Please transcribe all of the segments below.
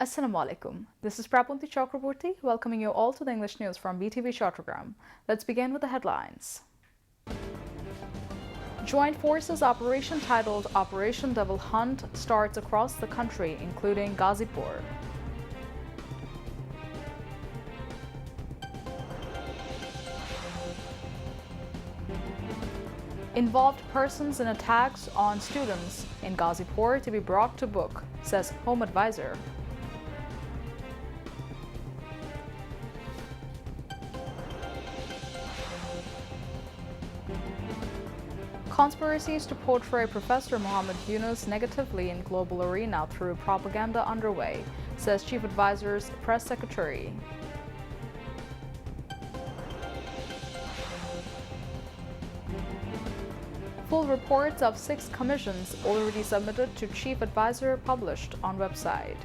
Assalamu alaikum. This is Prapunti Chakraborty welcoming you all to the English news from Btv Chattogram. Let's begin with the headlines. Joint Forces operation titled Operation Devil Hunt starts across the country, including Gazipur. Involved persons in attacks on students in Gazipur to be brought to book, says HomeAdviser. Conspiracies to portray Professor Muhammad Yunus negatively in global arena through propaganda underway, says Chief Advisor's press secretary. Full reports of 6 commissions already submitted to Chief Advisor published on website.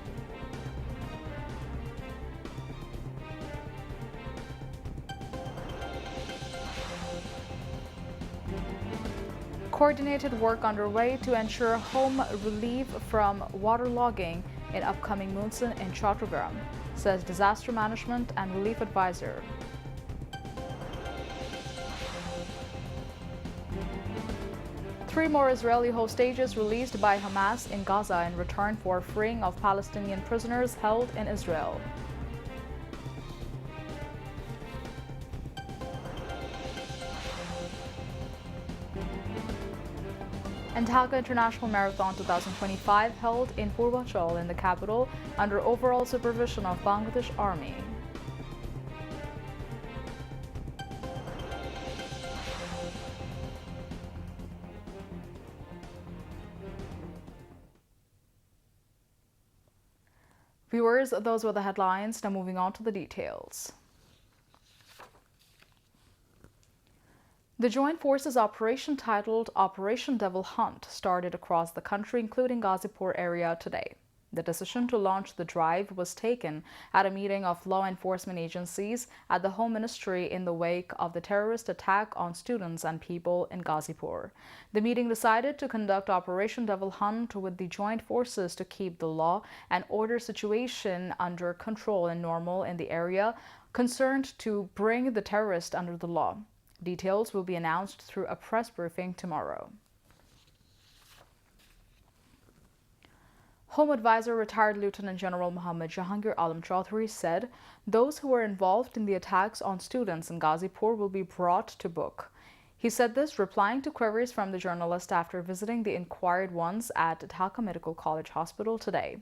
Coordinated work underway to ensure home relief from waterlogging in upcoming monsoon in Chattogram, says Disaster Management and Relief Advisor. Three more Israeli hostages released by Hamas in Gaza in return for freeing of Palestinian prisoners held in Israel. And Dhaka International Marathon 2025 held in Purvachal in the capital under overall supervision of Bangladesh Army. Viewers, those were the headlines. Now moving on to the details. The Joint Forces operation titled Operation Devil Hunt started across the country, including Gazipur area today. The decision to launch the drive was taken at a meeting of law enforcement agencies at the Home Ministry in the wake of the terrorist attack on students and people in Gazipur. The meeting decided to conduct Operation Devil Hunt with the joint forces to keep the law and order situation under control and normal in the area, concerned to bring the terrorist under the law. Details will be announced through a press briefing tomorrow. HomeAdviser retired Lieutenant General Muhammad Jahangir Alam Chaudhry said those who were involved in the attacks on students in Gazipur will be brought to book. He said this replying to queries from the journalist after visiting the inquired ones at Dhaka Medical College Hospital today.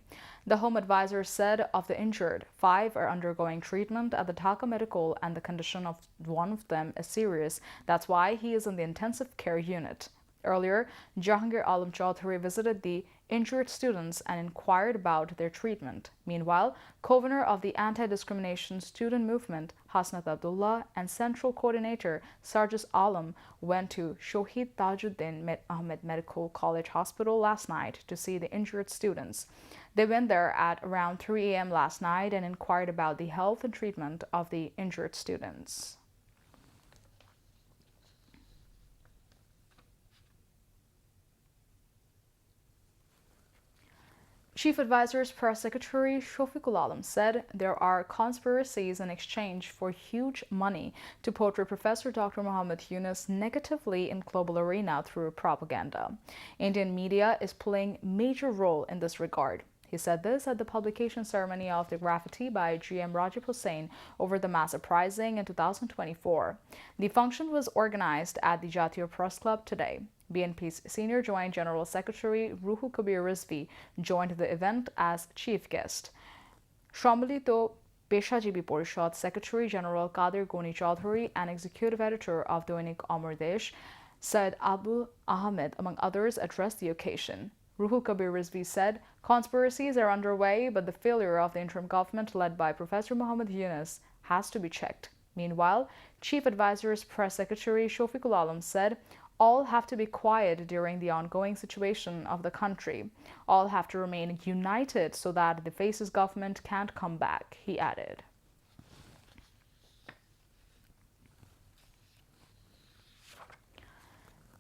The HomeAdviser said of the injured, 5 are undergoing treatment at the Dhaka Medical and the condition of one of them is serious. That's why he is in the intensive care unit. Earlier, Jahangir Alam Chaudhry visited the injured students and inquired about their treatment. Meanwhile, co-owner of the anti-discrimination student movement, Hasnat Abdullah, and central coordinator, Sarjis Alam, went to Shohid Tajuddin Ahmed Medical College Hospital last night to see the injured students. They went there at around 3 a.m. last night and inquired about the health and treatment of the injured students. Chief Advisor's press secretary Shofiqul Alam said there are conspiracies in exchange for huge money to portray Professor Dr. Muhammad Yunus negatively in global arena through propaganda. Indian media is playing a major role in this regard. He said this at the publication ceremony of the graffiti by GM Rajib Hussain over the mass uprising in 2024. The function was organized at the Jatiya Press Club today. BNP's Senior Joint General Secretary Ruhul Kabir Rizvi joined the event as chief guest. Shombalito Peshajibi Porishad Secretary General Kadir Goni Chaudhary and Executive Editor of Dailynews Amar Desh, Said Abu Ahmed, among others, addressed the occasion. Ruhul Kabir Rizvi said conspiracies are underway, but the failure of the interim government led by Professor Muhammad Yunus has to be checked. Meanwhile, Chief Advisor's press secretary Shofiqul Alam said all have to be quiet during the ongoing situation of the country. All have to remain united so that the faces government can't come back, he added.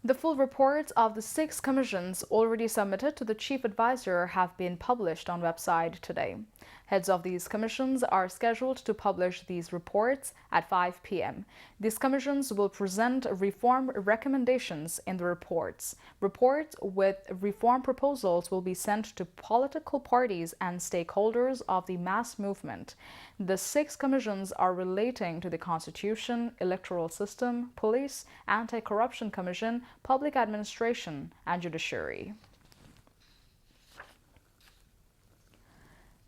The full reports of the 6 commissions already submitted to the Chief Advisor have been published on website today. Heads of these commissions are scheduled to publish these reports at 5 p.m. These commissions will present reform recommendations in the reports. Reports with reform proposals will be sent to political parties and stakeholders of the mass movement. The 6 commissions are relating to the Constitution, electoral system, police, anti-corruption commission, public administration, and judiciary.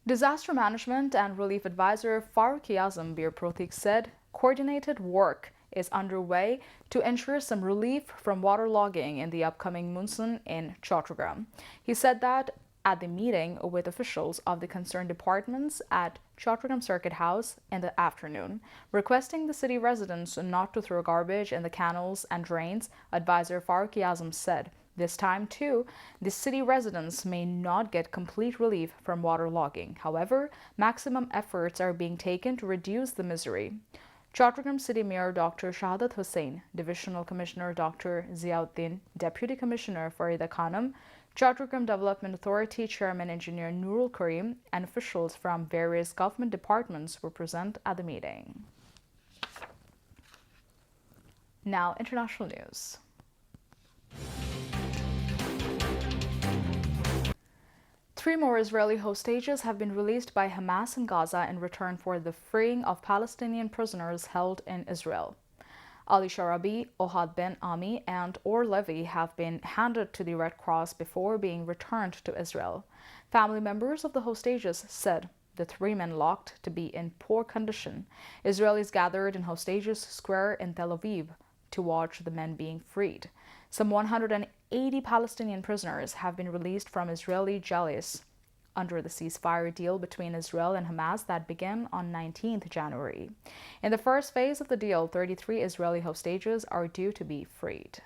Disaster Management and Relief Advisor Farooq-e-Azam Bir Protik said coordinated work is underway to ensure some relief from waterlogging in the upcoming monsoon in Chattogram. He said that at the meeting with officials of the concerned departments at Chattogram Circuit House in the afternoon, requesting the city residents not to throw garbage in the canals and drains. Advisor Farooq-e-Azam said this time, too, the city residents may not get complete relief from waterlogging. However, maximum efforts are being taken to reduce the misery. Chattogram City Mayor Dr. Shahadat Hussain, Divisional Commissioner Dr. Ziauddin, Deputy Commissioner Farida Khanum, Chattogram Development Authority Chairman Engineer Nurul Karim, and officials from various government departments were present at the meeting. Now, international news. Three more Israeli hostages have been released by Hamas in Gaza in return for the freeing of Palestinian prisoners held in Israel. Ali Sharabi, Ohad Ben Ami, and Or Levy have been handed to the Red Cross before being returned to Israel. Family members of the hostages said the 3 men looked to be in poor condition. Israelis gathered in Hostages Square in Tel Aviv to watch the men being freed. Some 180 Palestinian prisoners have been released from Israeli jails under the ceasefire deal between Israel and Hamas that began on 19th January. In the first phase of the deal, 33 Israeli hostages are due to be freed.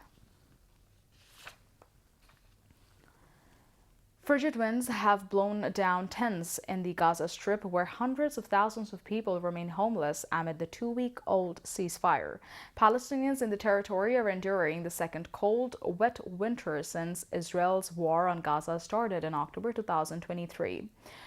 Frigid winds have blown down tents in the Gaza Strip, where hundreds of thousands of people remain homeless amid the 2-week-old ceasefire. Palestinians in the territory are enduring the second cold, wet winter since Israel's war on Gaza started in October 2023.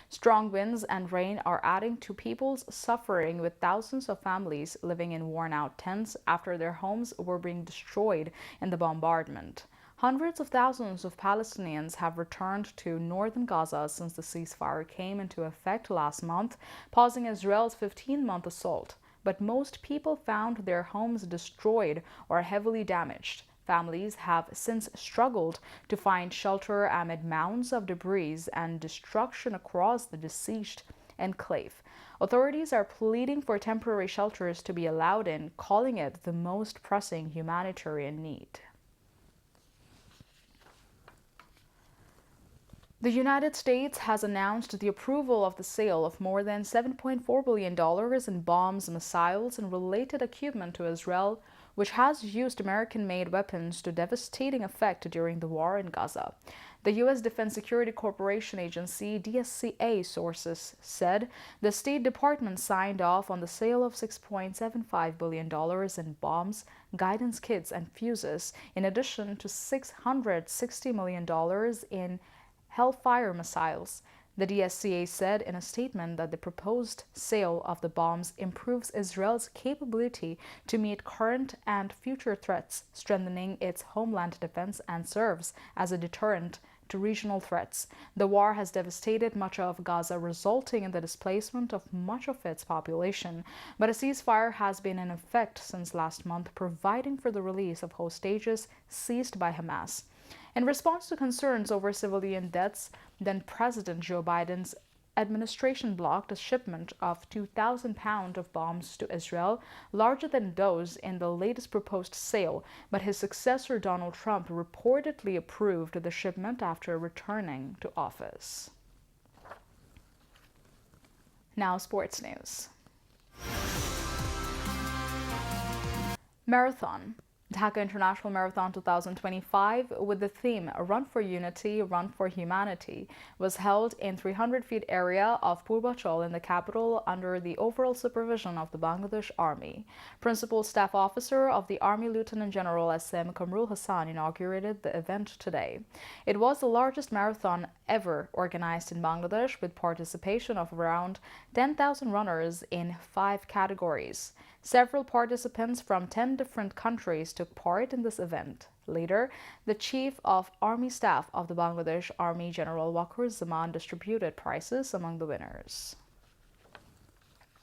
Strong winds and rain are adding to people's suffering, with thousands of families living in worn-out tents after their homes were being destroyed in the bombardment. Hundreds of thousands of Palestinians have returned to northern Gaza since the ceasefire came into effect last month, pausing Israel's 15-month assault. But most people found their homes destroyed or heavily damaged. Families have since struggled to find shelter amid mounds of debris and destruction across the besieged enclave. Authorities are pleading for temporary shelters to be allowed in, calling it the most pressing humanitarian need. The United States has announced the approval of the sale of more than $7.4 billion in bombs, missiles, and related equipment to Israel, which has used American-made weapons to devastating effect during the war in Gaza. The U.S. Defense Security Corporation Agency, DSCA sources said the State Department signed off on the sale of $6.75 billion in bombs, guidance kits, and fuses, in addition to $660 million in Hellfire missiles. The DSCA said in a statement that the proposed sale of the bombs improves Israel's capability to meet current and future threats, strengthening its homeland defense, and serves as a deterrent to regional threats. The war has devastated much of Gaza, resulting in the displacement of much of its population, but a ceasefire has been in effect since last month, providing for the release of hostages seized by Hamas. In response to concerns over civilian deaths, then President Joe Biden's administration blocked a shipment of 2,000 pounds of bombs to Israel, larger than those in the latest proposed sale, but his successor Donald Trump reportedly approved the shipment after returning to office. Now, sports news. Marathon. Dhaka International Marathon 2025, with the theme Run for Unity, Run for Humanity, was held in 300 feet area of Purbanchal in the capital under the overall supervision of the Bangladesh Army. Principal Staff Officer of the Army Lieutenant General SM Kamrul Hassan inaugurated the event today. It was the largest marathon ever organized in Bangladesh, with participation of around 10,000 runners in 5 categories. Several participants from 10 different countries took part in this event. Later, the Chief of Army Staff of the Bangladesh Army, General Waqar Zaman, distributed prizes among the winners.